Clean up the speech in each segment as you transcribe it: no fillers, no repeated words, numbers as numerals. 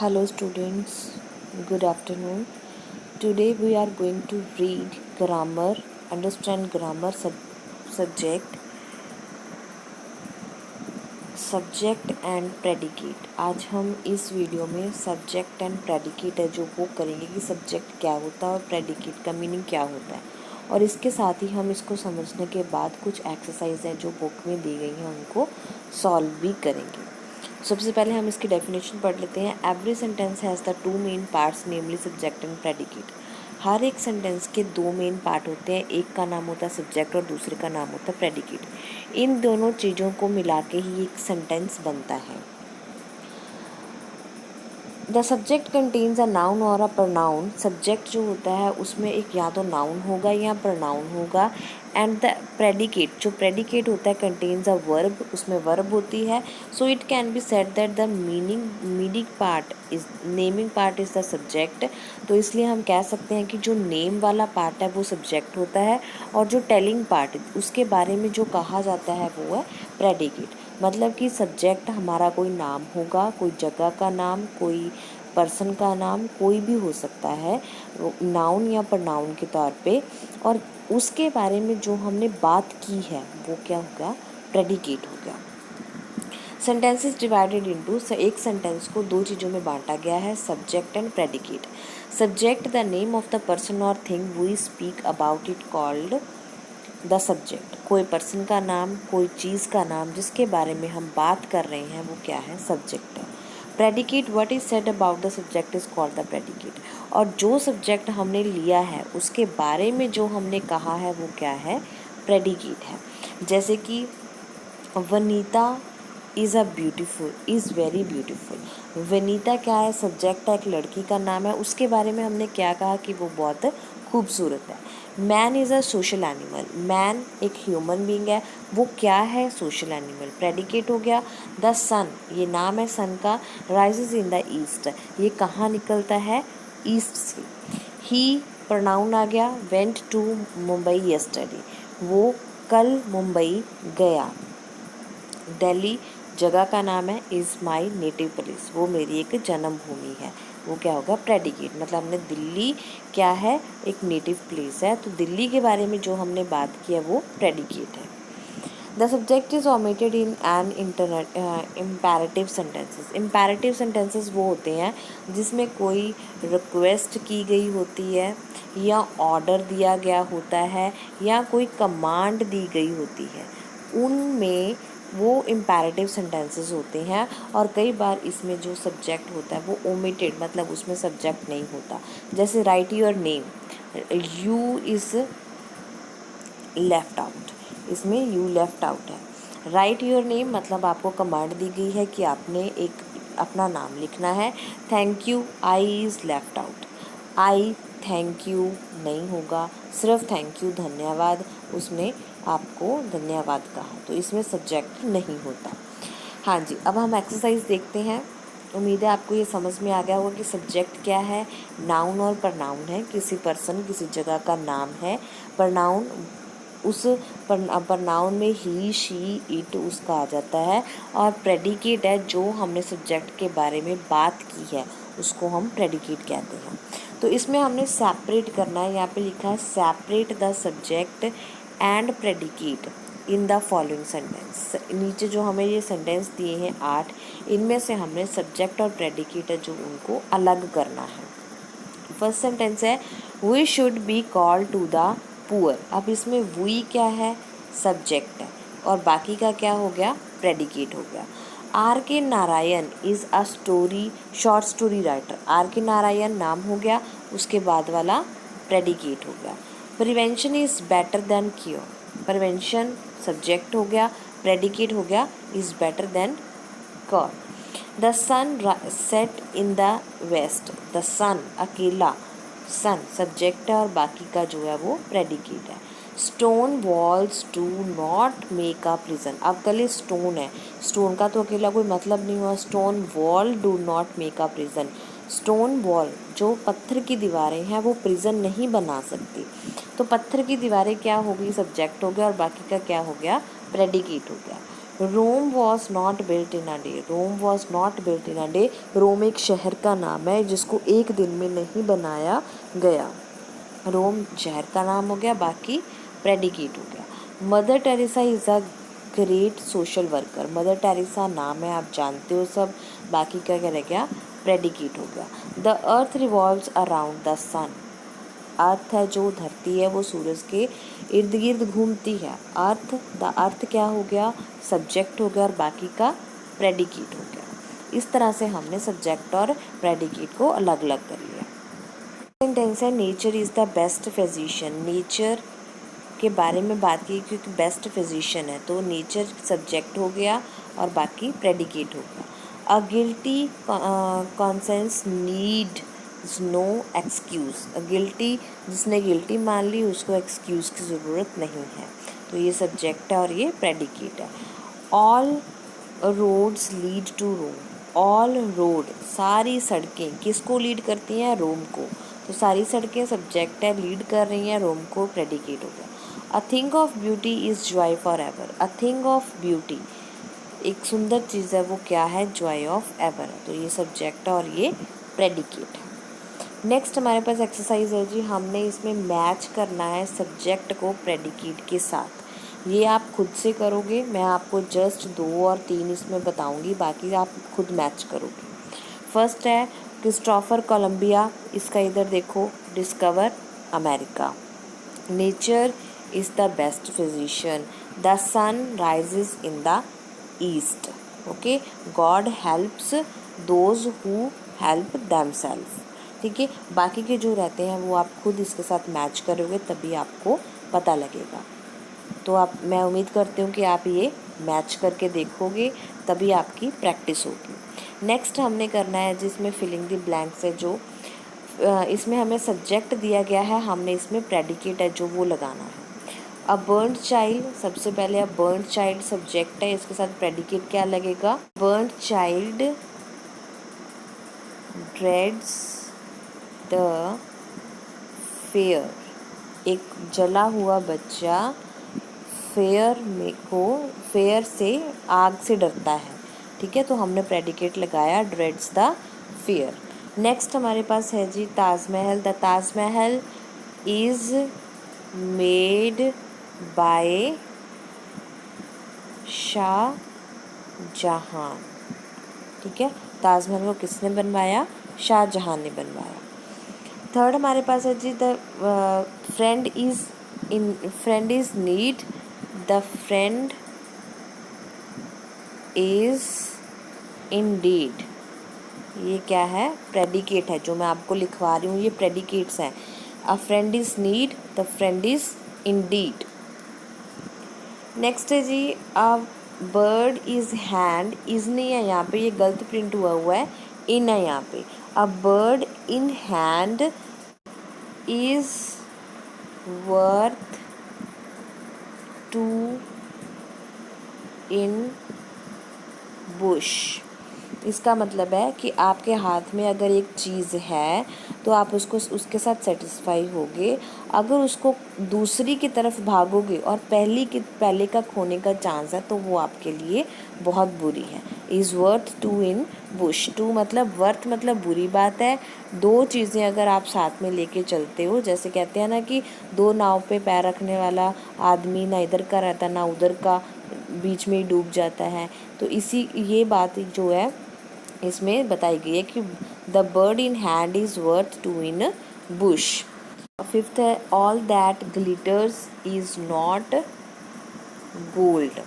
Hello students, good afternoon. Today we are going to read grammar, understand grammar subject and predicate. आज हम इस video में subject and predicate है जो वो करेंगे कि सब्जेक्ट क्या होता है और प्रेडिकेट का मीनिंग क्या होता है, और इसके साथ ही हम इसको समझने के बाद कुछ एक्सरसाइज हैं जो बुक में दी गई हैं उनको सॉल्व भी करेंगे। सबसे पहले हम इसकी डेफिनेशन पढ़ लेते हैं। Every sentence has the two main parts namely subject and predicate. हर एक सेंटेंस के दो मेन पार्ट होते हैं, एक का नाम होता है सब्जेक्ट और दूसरे का नाम होता है प्रेडिकेट। इन दोनों चीज़ों को मिला के ही एक सेंटेंस बनता है। The subject contains a noun और अ प्रोनाउन। सब्जेक्ट जो होता है उसमें एक या तो नाउन होगा या प्रोनाउन होगा। एंड द प्रेडिकेट, जो प्रेडिकेट होता है कंटेन्स अ वर्ब, उसमें वर्ब होती है। So it can be said that the meaning part is naming part is the subject. तो इसलिए हम कह सकते हैं कि जो नेम वाला पार्ट है वो सब्जेक्ट होता है और जो टेलिंग पार्ट उसके बारे में जो कहा जाता है वो है प्रेडिकेट। मतलब कि सब्जेक्ट हमारा कोई नाम होगा, कोई जगह का नाम, कोई पर्सन का नाम, कोई भी हो सकता है नाउन या प्रोनाउन के तौर पे, और उसके बारे में जो हमने बात की है वो क्या होगा, प्रेडिकेट हो गया। सेंटेंसेस डिवाइडेड इनटू, एक सेंटेंस को दो चीज़ों में बांटा गया है, subject and predicate. Subject the name of the person और thing we speak about it called the subject. कोई पर्सन का नाम, कोई चीज़ का नाम जिसके बारे में हम बात कर रहे हैं वो क्या है, सब्जेक्ट है। Predicate what is said about the subject is called the predicate. और जो सब्जेक्ट हमने लिया है उसके बारे में जो हमने कहा है वो क्या है, प्रेडिकेट है। जैसे कि Vanita is very beautiful. Vanita क्या है, सब्जेक्ट है, एक लड़की का नाम है, उसके बारे में हमने क्या कहा कि वो बहुत खूबसूरत है। Man is a social animal. Man एक ह्यूमन बीइंग है, वो क्या है, सोशल एनिमल, प्रेडिकेट हो गया। द सन, ये नाम है सन का, राइजेज इन द ईस्ट, ये कहाँ निकलता है, ईस्ट से। ही प्रोनाउन आ गया, वेंट टू मुंबई यस्टरडे, वो कल मुंबई गया। दिल्ली जगह का नाम है, इज़ माई नेटिव प्लेस, वो मेरी एक जन्मभूमि है, वो क्या होगा, प्रेडिकेट। मतलब हमने दिल्ली क्या है, एक नेटिव प्लेस है, तो दिल्ली के बारे में जो हमने बात की है वो प्रेडिकेट है। The subject is omitted in an imperative sentences. Imperative sentences वो होते हैं जिसमें कोई रिक्वेस्ट की गई होती है या ऑर्डर दिया गया होता है या कोई कमांड दी गई होती है, उनमें वो इम्पेरेटिव सेंटेंसेस होते हैं। और कई बार इसमें जो सब्जेक्ट होता है वो ओमिटेड, मतलब उसमें सब्जेक्ट नहीं होता। जैसे right your name, you is left out, इसमें यू लेफ्ट आउट है। राइट योर नेम मतलब आपको कमांड दी गई है कि आपने एक अपना नाम लिखना है। Thank you, I is left out, I thank you नहीं होगा, सिर्फ थैंक यू धन्यवाद, उसने आपको धन्यवाद कहा, तो इसमें सब्जेक्ट नहीं होता। हाँ जी, अब हम एक्सरसाइज देखते हैं। उम्मीद है आपको ये समझ में आ गया होगा कि सब्जेक्ट क्या है, नाउन और प्रनाउन है, किसी पर्सन किसी जगह का नाम है। प्रनाउन उस प्रनाउन में ही, शी, इट उसका आ जाता है, और प्रेडिकेट है जो हमने सब्जेक्ट के बारे में बात की है उसको हम प्रेडिकेट कहते हैं। तो इसमें हमने सेपरेट करना है, यहाँ पे लिखा है separate the subject and predicate in the following sentence. नीचे जो हमें ये सेंटेंस दिए हैं 8, इनमें से हमने सब्जेक्ट और प्रेडिकेट है जो उनको अलग करना है। फर्स्ट सेंटेंस है we should be called to the poor. अब इसमें वी क्या है, सब्जेक्ट है, और बाकी का क्या हो गया, प्रेडिकेट हो गया। R K Narayan is a short story writer. R K Narayan नाम हो गया, उसके बाद वाला प्रेडिकेट हो गया। Prevention is better than cure. Prevention subject हो गया, प्रेडिकेट हो गया is better than cure. The sun set in the west. The sun अकेला, सन सब्जेक्ट है और बाकी का जो है वो प्रेडिकेट है। Stone walls do not make a prison. अब कल स्टोन है, स्टोन का तो अकेला कोई मतलब नहीं हुआ, stone wall do not make a prison. Stone wall जो पत्थर की दीवारें हैं वो प्रिजन नहीं बना सकती, तो पत्थर की दीवारें क्या हो गई, सब्जेक्ट हो गया, और बाकी का क्या हो गया, प्रेडिकेट हो गया। Rome was not built in a day, Rome was not built in a day, Rome एक शहर का नाम है जिसको एक दिन में नहीं बनाया गया। रोम शहर का नाम हो गया, बाकी प्रेडिकेट हो गया। Mother Teresa is a great social worker, mother Teresa नाम है, आप जानते हो सब, बाकी क्या क्या रह गया, प्रेडिकेट हो गया। The earth revolves around the sun, earth है जो धरती है वो सूरज के इर्द गिर्द घूमती है। अर्थ, द अर्थ क्या हो गया, सब्जेक्ट हो गया और बाकी का प्रेडिकेट हो गया। इस तरह से हमने सब्जेक्ट और प्रेडिकेट को अलग अलग कर लिया। सेंटेंस है nature is the best physician, nature के बारे में बात की क्योंकि बेस्ट फिजिशियन है, तो नेचर सब्जेक्ट हो गया और बाकी प्रेडिकेट हो गया। A guilty conscience need no excuse, a guilty, जिसने गिल्टी मान ली उसको एक्सक्यूज़ की ज़रूरत नहीं है, तो ये सब्जेक्ट है और ये प्रेडिकेट है। All roads lead to Rome, all road, सारी सड़कें किसको लीड करती हैं, रोम को, तो सारी सड़कें सब्जेक्ट है, लीड कर रही हैं रोम को, प्रेडिकेट हो गया। A thing of beauty is Joy for ever, a thing of beauty, एक सुंदर चीज़ है वो क्या है, जॉय ऑफ एवर, तो ये सब्जेक्ट है और ये प्रेडिकेट है। नेक्स्ट हमारे पास एक्सरसाइज है जी, हमने इसमें मैच करना है सब्जेक्ट को प्रेडिकेट के साथ। ये आप खुद से करोगे, मैं आपको जस्ट 2 और 3 इसमें बताऊंगी, बाकी आप खुद मैच करोगे। फर्स्ट है क्रिस्टोफर कोलंबिया, इसका इधर देखो, discover America. Nature is the best physician, the sun rises in the east, okay, God helps those who help themselves, ठीक है। बाकी के जो रहते हैं वो आप खुद इसके साथ मैच करोगे तभी आपको पता लगेगा। तो आप, मैं उम्मीद करती हूँ कि आप ये मैच करके देखोगे तभी आपकी प्रैक्टिस होगी। नेक्स्ट हमने करना है जिसमें फिलिंग द ब्लैंक्स है, जो इसमें हमें सब्जेक्ट दिया गया है, हमने इसमें प्रेडिकेट है जो वो लगाना है। अ बर्न्ड चाइल्ड, सबसे पहले अ बर्न्ड चाइल्ड सब्जेक्ट है, इसके साथ प्रेडिकेट क्या लगेगा, burned child dreads the fair, एक जला हुआ बच्चा फेयर से, आग से डरता है, ठीक है, तो हमने प्रेडिकेट लगाया ड्रेड्स द फेयर। नेक्स्ट हमारे पास है जी Taj Mahal, the Taj Mahal is made by Shah Jahan, ठीक है, ताजमहल को किसने बनवाया, शाहजहां ने बनवाया। थर्ड हमारे पास है जी the friend is need, the friend is indeed, ये क्या है, प्रेडिकेट है, जो मैं आपको लिखवा रही हूँ ये प्रेडिकेट्स हैं। A friend is need, the friend is indeed. Next है जी a bird is hand, is नहीं है यहाँ पे, ये गलत प्रिंट हुआ है, इन है यहाँ पे। A bird in hand is worth two in bush, इसका मतलब है कि आपके हाथ में अगर एक चीज़ है तो आप उसको उसके साथ सेटिस्फाई होगे, अगर उसको दूसरी की तरफ भागोगे और पहले का खोने का चांस है तो वो आपके लिए बहुत बुरी है। Is worth two in bush, two मतलब वर्थ मतलब बुरी बात है। दो चीज़ें अगर आप साथ में लेके चलते हो, जैसे कहते हैं ना कि 2 नाव पे पैर रखने वाला आदमी ना इधर का रहता ना उधर का, बीच में ही डूब जाता है, तो ये बात जो है इसमें बताई गई है कि the bird in hand is worth two in bush. Fifth है all that glitters is not gold,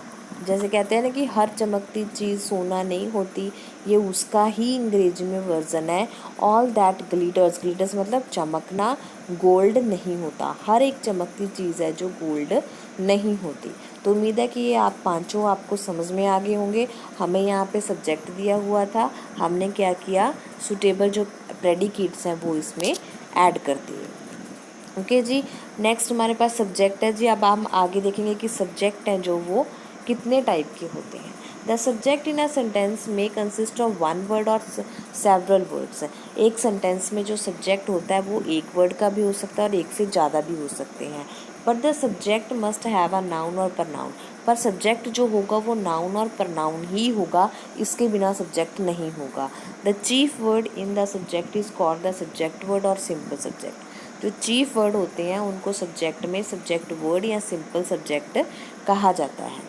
जैसे कहते हैं ना कि हर चमकती चीज़ सोना नहीं होती, ये उसका ही अंग्रेजी में वर्जन है। ऑल दैट ग्लिटर्स, ग्लिटर्स मतलब चमकना, गोल्ड नहीं होता, हर एक चमकती चीज़ है जो गोल्ड नहीं होती। तो उम्मीद है कि ये आप पांचों आपको समझ में आ गए होंगे। हमें यहाँ पे सब्जेक्ट दिया हुआ था, हमने क्या किया, सुटेबल जो प्रेडिकेट्स हैं वो इसमें ऐड कर दिए। ओके जी, नेक्स्ट हमारे पास सब्जेक्ट है जी। अब हम आगे देखेंगे कि सब्जेक्ट हैं जो वो कितने टाइप के होते हैं। The subject in a sentence में कंसिस्ट ऑफ 1 वर्ड और सेवरल वर्ड्स। एक सेंटेंस में जो सब्जेक्ट होता है वो एक वर्ड का भी हो सकता है और एक से ज़्यादा भी हो सकते हैं। But the subject must have a noun और प्रनाउन, पर सब्जेक्ट जो होगा वो नाउन और प्रनाउन ही होगा, इसके बिना सब्जेक्ट नहीं होगा। The chief word in the subject is called the subject word और सिंपल सब्जेक्ट। जो चीफ वर्ड होते हैं उनको सब्जेक्ट में सब्जेक्ट वर्ड या सिंपल सब्जेक्ट कहा जाता है।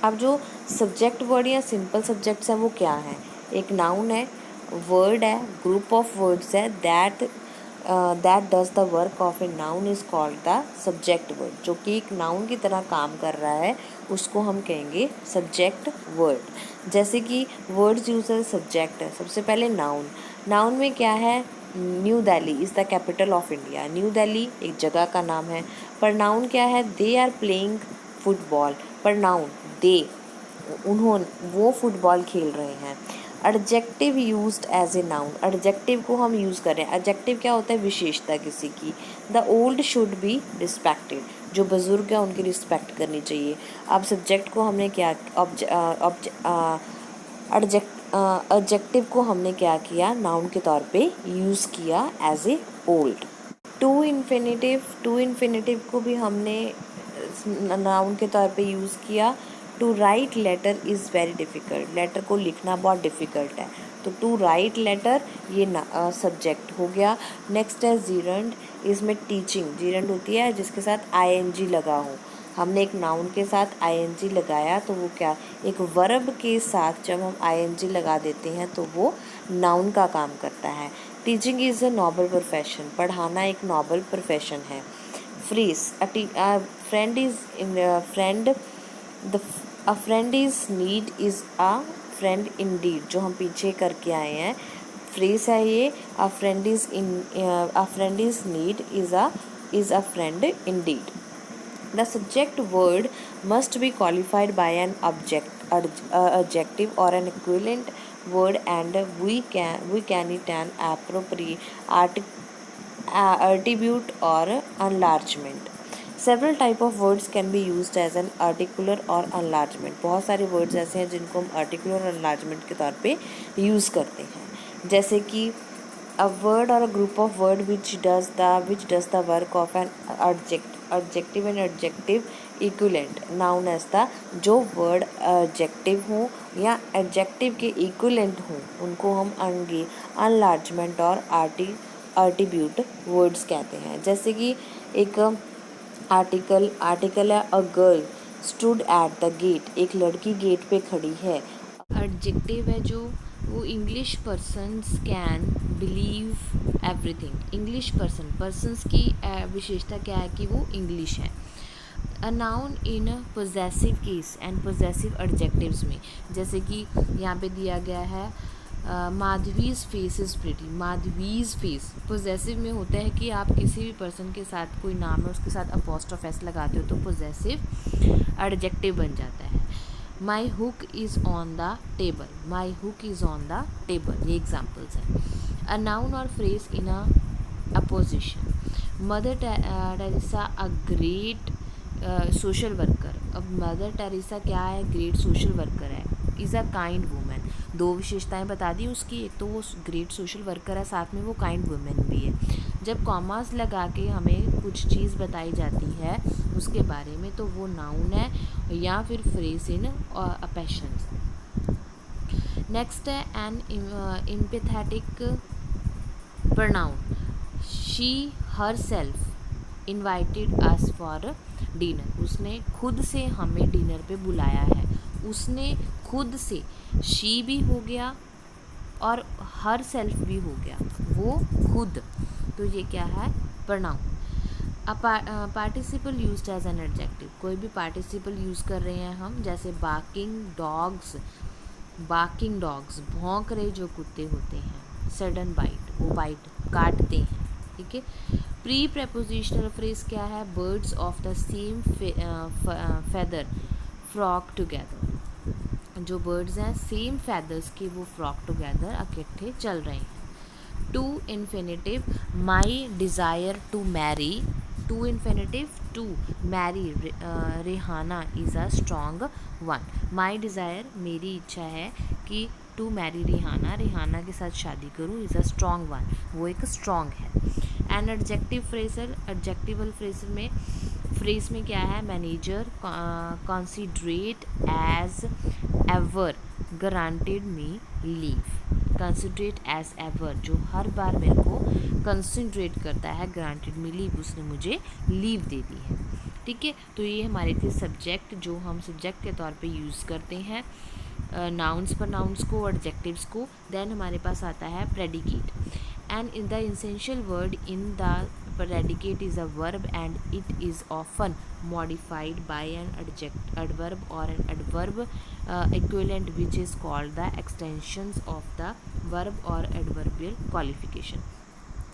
अब जो सब्जेक्ट वर्ड या सिंपल सब्जेक्ट्स हैं वो क्या हैं? एक नाउन है, वर्ड है, ग्रुप ऑफ वर्ड्स है, that does the work of a noun is called the subject word. जो कि एक नाउन की तरह काम कर रहा है उसको हम कहेंगे सब्जेक्ट वर्ड। जैसे कि वर्ड्स यूज एज सब्जेक्ट है, सबसे पहले नाउन। नाउन में क्या है? New Delhi is the capital of India. New Delhi एक जगह का नाम है। प्रनाउन क्या है? They are playing football. Pronoun they, उन्होंने, वो फुटबॉल खेल रहे हैं। Adjective used as a noun. Adjective को हम यूज़ कर रहे हैं। एडजेक्टिव क्या होता है? विशेषता किसी की। The old should be respected. जो बुजुर्ग है उनकी रिस्पेक्ट करनी चाहिए। अब सब्जेक्ट को हमने क्या, एडजेक्टिव को हमने क्या किया? नाउन के तौर पे यूज़ किया as a old. To infinitive को भी हमने नाउन के तौर पे यूज़ किया। To write letter is very difficult. Letter को लिखना बहुत डिफ़िकल्ट है, तो टू राइट लेटर ये सब्जेक्ट हो गया। नेक्स्ट है जीरंड, इसमें टीचिंग। जीरंड होती है जिसके साथ आईएनजी लगा हो। हमने एक नाउन के साथ आईएनजी लगाया तो वो क्या, एक वर्ब के साथ जब हम आईएनजी लगा देते हैं तो वो नाउन का काम करता है। Teaching is a noble profession. पढ़ाना एक नोबल प्रोफेशन है। Phrase, friend is a friend is need is a friend Indeed. जो हम पीछे करके आए हैं फ्रेज है ये। अ friend is need is a friend Indeed. The subject word must be qualified by an adjective or an equivalent word, and we can it an appropriate attribute or enlargement. Several type of words can be used as an articular or enlargement. बहुत सारे words ऐसे हैं जिनको हम articular और enlargement के तौर पे use करते हैं। जैसे कि a word or a group of word which does the work of an adjective and adjective equivalent known as the। जो word adjective हो या adjective के equivalent हो उनको हम enlargement और attribute words कहते हैं। जैसे कि एक आर्टिकल है, a girl stood at the gate. एक लड़की गेट पे खड़ी है। एडजेक्टिव है जो, वो English persons can believe everything. English persons की विशेषता क्या है कि वो इंग्लिश है। A noun in possessive case and possessive adjectives में, जैसे कि यहाँ पे दिया गया है Madhavi's face is pretty. Madhavi's face possessive में होता है कि आप किसी भी पर्सन के साथ, कोई नाम है उसके साथ अपोस्ट्रोफ एस लगाते हो तो पोजेसिव एडजेक्टिव बन जाता है। My hook is on the table. My hook is on the table, ये एग्जाम्पल्स हैं। अ नाउन और phrase in a apposition. Mother Teresa a great social worker. अब मदर टेरेसा क्या है? ग्रेट सोशल वर्कर है। Is a kind women. दो विशेषताएं बता दी उसकी, एक तो वो ग्रेट सोशल वर्कर है, साथ में वो काइंड वुमेन भी है। जब कॉमास लगा के हमें कुछ चीज़ बताई जाती है उसके बारे में तो वो नाउन है या फिर फ्रेज इन अपेशंस। नेक्स्ट है an emphatic pronoun. She herself invited us for dinner. उसने खुद से हमें डिनर पे बुलाया है। उसने खुद से, शी भी हो गया और हर सेल्फ भी हो गया, वो खुद, तो ये क्या है? Pronoun. Participle used as an adjective. कोई भी पार्टिसिपल यूज़ कर रहे हैं हम, जैसे बार्किंग डॉग्स भौंक रहे जो कुत्ते होते हैं। सडन बाइट, वो बाइट काटते हैं, ठीक है। प्री प्रेपोजिशनल फ्रेज क्या है? Birds of the same feather flock together. जो बर्ड्स हैं सेम फेदर्स के, वो फ्रॉक टुगेदर इकट्ठे चल रहे हैं। To infinitive, my desire to marry. To infinitive to marry Rehana is a strong one. My desire, मेरी इच्छा है कि टू मैरी रेहाना के साथ शादी करूँ, इज़ अ स्ट्रॉन्ग वन, वो एक स्ट्रॉन्ग है। And adjective phrasal, adjectival phrasal में फ्रेज में क्या है, manager considerate as ever granted me leave, considerate as ever जो हर बार मेरे को कंसिडरेट करता है, ग्रांटेड मी लीव उसने मुझे लीव दे दी है। ठीक है, तो ये हमारे थे सब्जेक्ट जो हम सब्जेक्ट के तौर पे यूज़ करते हैं नाउन्स पर नाउन्स को, एडजेक्टिव्स को। देन हमारे पास आता है predicate, and in the essential word in the predicate is a verb and it is often modified by an adverb or an adverb equivalent which is called the extensions of the verb or adverbial qualification।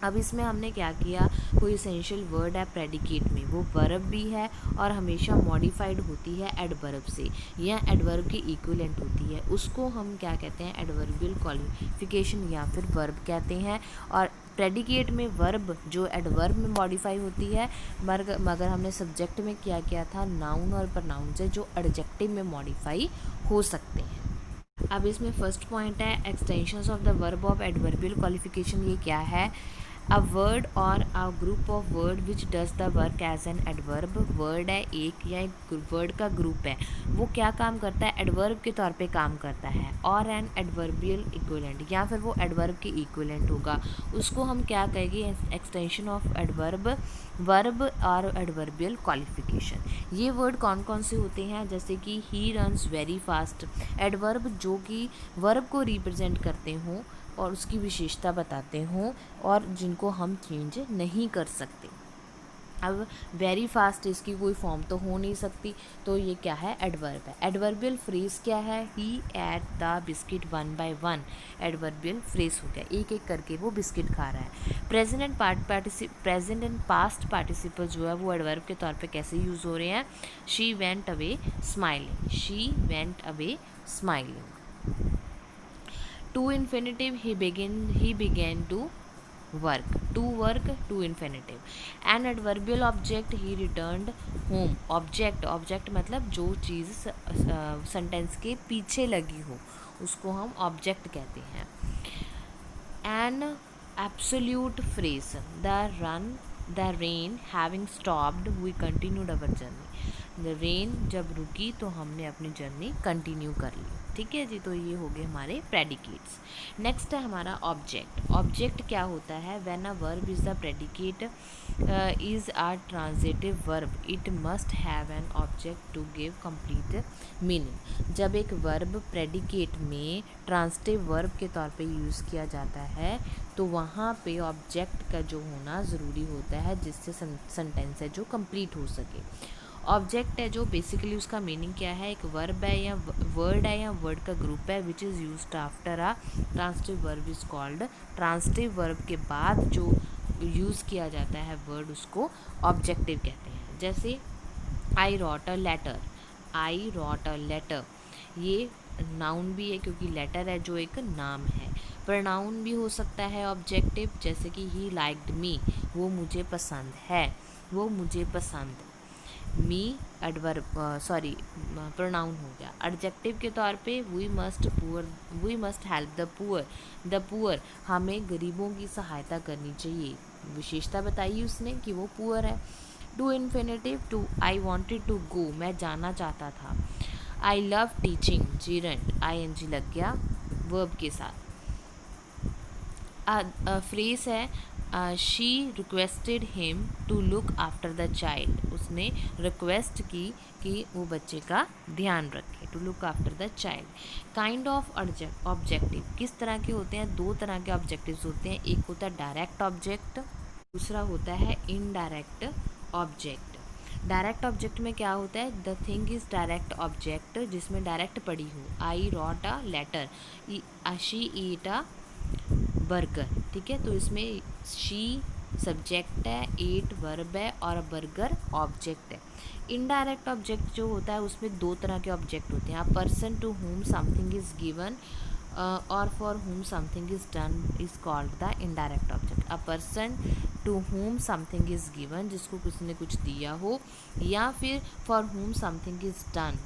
अब इसमें हमने क्या किया, कोई essential word है predicate में, वो verb भी है और हमेशा मॉडिफाइड होती है एडवर्ब से या एडवर्ब की इक्विवेलेंट होती है, उसको हम क्या कहते हैं, एडवर्बियल क्वालिफिकेशन या फिर वर्ब कहते हैं। और प्रेडिकेट में वर्ब जो एडवर्ब में मॉडिफाई होती है, मगर हमने सब्जेक्ट में क्या किया था, नाउन और प्रनाउन से जो एडजेक्टिव में मॉडिफाई हो सकते हैं। अब इसमें फर्स्ट पॉइंट है extensions of the verb of adverbial qualification. ये क्या है, अ वर्ड और a group of word which does the work as an adverb. Word है एक या एक वर्ड का ग्रुप है, वो क्या काम करता है, एडवर्ब के तौर पे काम करता है, और एन एडवर्बियल इक्विवेलेंट या फिर वो एडवर्ब के इक्विवेलेंट होगा, उसको हम क्या कहेंगे, एक्सटेंशन ऑफ एडवर्ब, वर्ब और एडवर्बियल क्वालिफिकेशन। ये वर्ड कौन कौन से होते हैं, जैसे कि he runs very fast, adverb जो कि वर्ब को रिप्रेजेंट करते हों और उसकी विशेषता बताते हों और जिनको हम चेंज नहीं कर सकते। अब वेरी फास्ट इसकी कोई फॉर्म तो हो नहीं सकती, तो ये क्या है, एडवर्ब है। एडवर्बियल फ्रेज क्या है, he ate the biscuit 1 by 1, adverbial phrase हो गया, एक एक करके वो बिस्किट खा रहा है। प्रेजेंट एंड पास्ट पार्टिसिपल जो है वो एडवर्ब के तौर पे कैसे यूज़ हो रहे हैं, she went away smiling, she went away smiling. To infinitive, he began to work, to work, to infinitive। an adverbial object, he returned home। object मतलब जो चीज़ सेंटेंस के पीछे लगी हो उसको हम ऑब्जेक्ट कहते हैं। an absolute phrase, the rain having stopped, we continued our journey। The rain जब रुकी तो हमने अपनी जर्नी कंटिन्यू कर ली। ठीक है जी, तो ये हो गए हमारे प्रेडिकेट्स। नेक्स्ट है हमारा ऑब्जेक्ट। ऑब्जेक्ट क्या होता है, when a verb is the predicate is a transitive verb, it must have an object to give complete meaning. जब एक वर्ब प्रेडिकेट में ट्रांजिटिव वर्ब के तौर पे यूज़ किया जाता है तो वहाँ पे ऑब्जेक्ट का जो होना ज़रूरी होता है जिससे सेंटेंस है जो कंप्लीट हो सके। ऑब्जेक्ट है जो बेसिकली उसका मीनिंग क्या है, एक वर्ब है या वर्ड है या वर्ड का ग्रुप है which is used after a transitive verb is called. Transitive verb के बाद जो यूज़ किया जाता है वर्ड उसको ऑब्जेक्टिव कहते हैं। जैसे I wrote a letter, I wrote a letter, ये नाउन भी है क्योंकि लेटर है जो एक नाम है। प्रोनाउन भी हो सकता है ऑब्जेक्टिव, जैसे कि ही लाइक्ड मी, वो मुझे पसंद है, वो मुझे पसंद। मी एडवर्ब प्रोनाउन हो गया। एडजेक्टिव के तौर पे we must help the poor, हमें गरीबों की सहायता करनी चाहिए, विशेषता बताई उसने कि वो पुअर है। To infinitive, to I wanted to go, मैं जाना चाहता था। I love teaching, gerund ING लग गया वर्ब के साथ। फ्रेज है she requested him to look after the child, उसने रिक्वेस्ट की कि वो बच्चे का ध्यान रखे, to look after the child. Kind of objective किस तरह के होते हैं, दो तरह के ऑब्जेक्टिव्स होते हैं, एक होता है डायरेक्ट ऑब्जेक्ट, दूसरा होता है इनडायरेक्ट ऑब्जेक्ट। डायरेक्ट ऑब्जेक्ट में क्या होता है, the thing is direct object जिसमें डायरेक्ट पड़ी हो। I wrote a letter, she eat a burger. ठीक है, तो इसमें शी सब्जेक्ट है, एट वर्ब है और बर्गर ऑब्जेक्ट है। इनडायरेक्ट ऑब्जेक्ट जो होता है उसमें दो तरह के ऑब्जेक्ट होते हैं, a person to whom something is given और for whom something is done is called the indirect object. A person to whom something is given, जिसको किसी ने कुछ दिया हो, या फिर for whom something is done,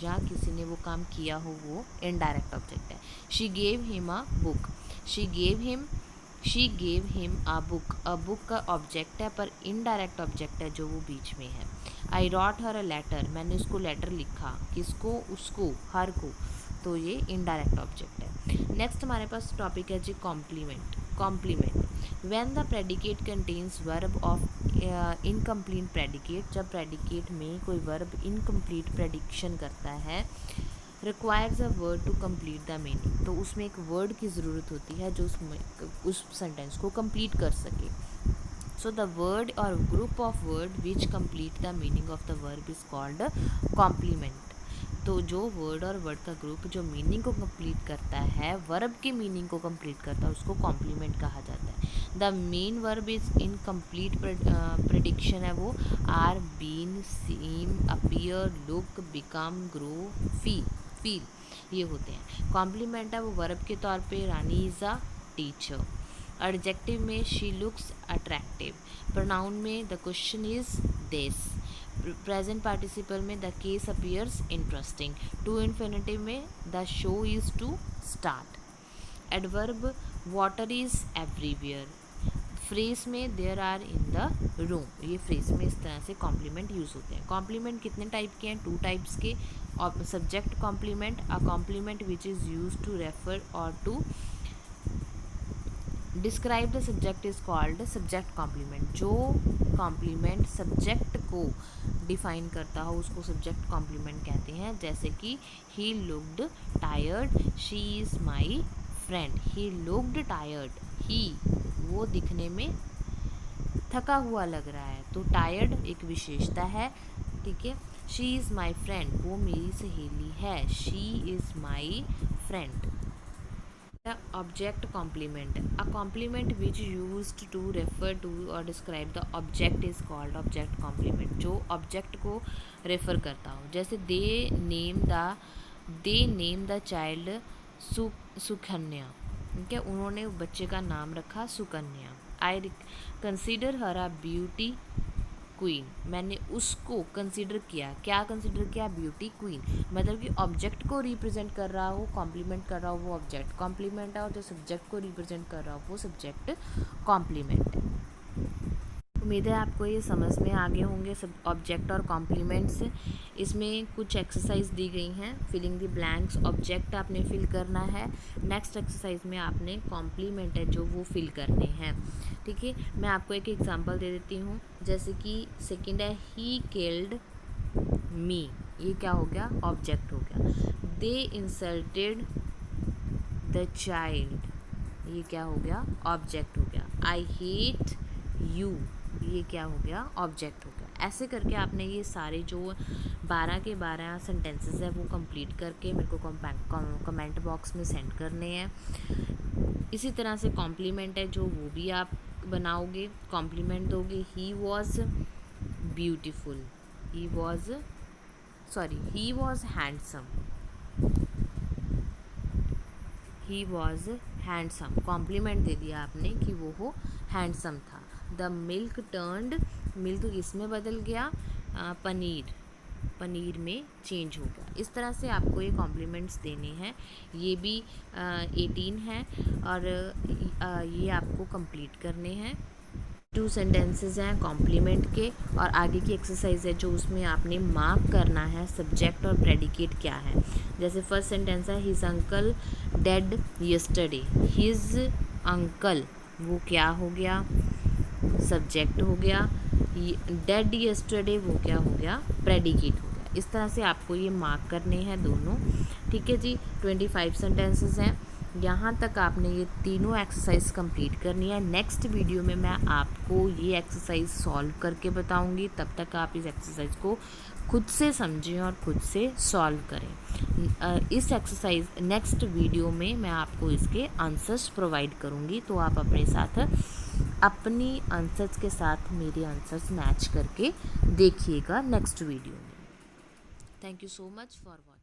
जहाँ किसी ने वो काम किया हो, वो इनडायरेक्ट ऑब्जेक्ट है। She gave him a book, she gave him a book, a book का ऑब्जेक्ट है पर इनडायरेक्ट ऑब्जेक्ट है जो वो बीच में है। आई रॉट हर अ लेटर, मैंने उसको लेटर लिखा, किसको, उसको, हर को, तो ये इनडायरेक्ट ऑब्जेक्ट है। नेक्स्ट हमारे पास टॉपिक है जी complement. Complement when the predicate contains verb of incomplete predicate, जब प्रेडिकेट में कोई वर्ब इनकम्प्लीट प्रेडिक्शन करता है, requires a word to complete the meaning, तो उसमें एक वर्ड की ज़रूरत होती है जो उस सेंटेंस को कंप्लीट कर सके। सो द वर्ड और group of word which complete the meaning of the verb is called complement. तो जो वर्ड और वर्ड का ग्रुप जो मीनिंग को कंप्लीट करता है, वर्ब के मीनिंग को कंप्लीट करता है, उसको कॉम्प्लीमेंट कहा जाता है। The main verb is in complete prediction है वो are, been, seem, appear, look, become, grow, feel, ये होते हैं। कॉम्प्लीमेंट है वो वर्ब के तौर पे Rani is a teacher. Adjective में शी लुक्स अट्रैक्टिव। प्रोनाउन में the question is this. Present participle में the case appears interesting. To infinitive में the show is to start. Adverb water is everywhere. Phrase में there are in the room. ये phrase में इस तरह से complement use होते हैं। कॉम्प्लीमेंट कितने टाइप के हैं? 2 टाइप्स के। और subject complement, a complement which is use to refer और to describe the subject is called subject complement. जो कॉम्प्लीमेंट सब्जेक्ट को डिफाइन करता हो उसको सब्जेक्ट कॉम्प्लीमेंट कहते हैं। जैसे कि he looked tired, she is my friend. He looked tired, he वो दिखने में थका हुआ लग रहा है, तो टायर्ड एक विशेषता है, ठीक है। शी इज़ माई फ्रेंड, वो मेरी सहेली है, she is my friend. Object complement, a complement which used to refer to और describe the object is called object complement. जो ऑब्जेक्ट को रेफर करता हो, जैसे they name the child Sukanya, ठीक है, उन्होंने बच्चे का नाम रखा Sukanya. I consider her a beauty queen, मैंने उसको कंसिडर किया, क्या कंसिडर किया? Beauty queen. मतलब कि ऑब्जेक्ट को रिप्रेजेंट कर रहा हो, कॉम्प्लीमेंट कर रहा हो, वो ऑब्जेक्ट कॉम्प्लीमेंट है, और जो सब्जेक्ट को रिप्रेजेंट कर रहा हो वो सब्जेक्ट कॉम्प्लीमेंट है। उम्मीद है आपको ये समझ में आ गए होंगे सब ऑब्जेक्ट और कॉम्प्लीमेंट्स। इसमें कुछ एक्सरसाइज दी गई हैं। फिलिंग द ब्लैंक्स, ऑब्जेक्ट आपने फिल करना है। नेक्स्ट एक्सरसाइज में आपने कॉम्प्लीमेंट है जो वो फिल करने हैं, ठीक है। मैं आपको एक एग्जांपल दे देती हूँ। जैसे कि सेकंड है ही किल्ड मी, ये क्या हो गया? ऑब्जेक्ट हो गया। दे इंसल्टेड द चाइल्ड, ये क्या हो गया? ऑब्जेक्ट हो गया। आई हेट यू, ये क्या हो गया? ऑब्जेक्ट हो गया। ऐसे करके आपने ये सारे जो 12 के 12 सेंटेंसेस है वो कंप्लीट करके मेरे को कमेंट बॉक्स में सेंड करने हैं। इसी तरह से कॉम्प्लीमेंट है जो वो भी आप बनाओगे, कॉम्प्लीमेंट दोगे। He was beautiful, he was handsome, he was handsome, compliment दे दिया आपने कि वो हैंडसम था। द मिल्क टर्न्ड, मिल्क इसमें बदल गया पनीर में चेंज हो गया। इस तरह से आपको ये कॉम्प्लीमेंट्स देने हैं। ये भी 18 हैं और ये आपको कंप्लीट करने हैं। 2 सेंटेंसेस हैं कॉम्प्लीमेंट के, और आगे की एक्सरसाइज है जो उसमें आपने मार्क करना है सब्जेक्ट और प्रेडिकेट क्या है। जैसे फर्स्ट सेंटेंस है his uncle dead yesterday, his uncle वो क्या हो गया? सब्जेक्ट हो गया। डेड यस्टरडे वो क्या हो गया? प्रेडिकेट हो गया। इस तरह से आपको ये मार्क करने हैं दोनों, ठीक है जी। 25 सेंटेंसेस हैं। यहाँ तक आपने ये तीनों एक्सरसाइज कंप्लीट करनी है। नेक्स्ट वीडियो में मैं आपको ये एक्सरसाइज सॉल्व करके बताऊँगी। तब तक आप इस एक्सरसाइज को खुद से समझें और खुद से सॉल्व करें। इस एक्सरसाइज नेक्स्ट वीडियो में मैं आपको इसके आंसर्स प्रोवाइड करूँगी, तो आप अपने साथ अपनी आंसर्स के साथ मेरे आंसर्स मैच करके देखिएगा नेक्स्ट वीडियो में। Thank you so much for watching.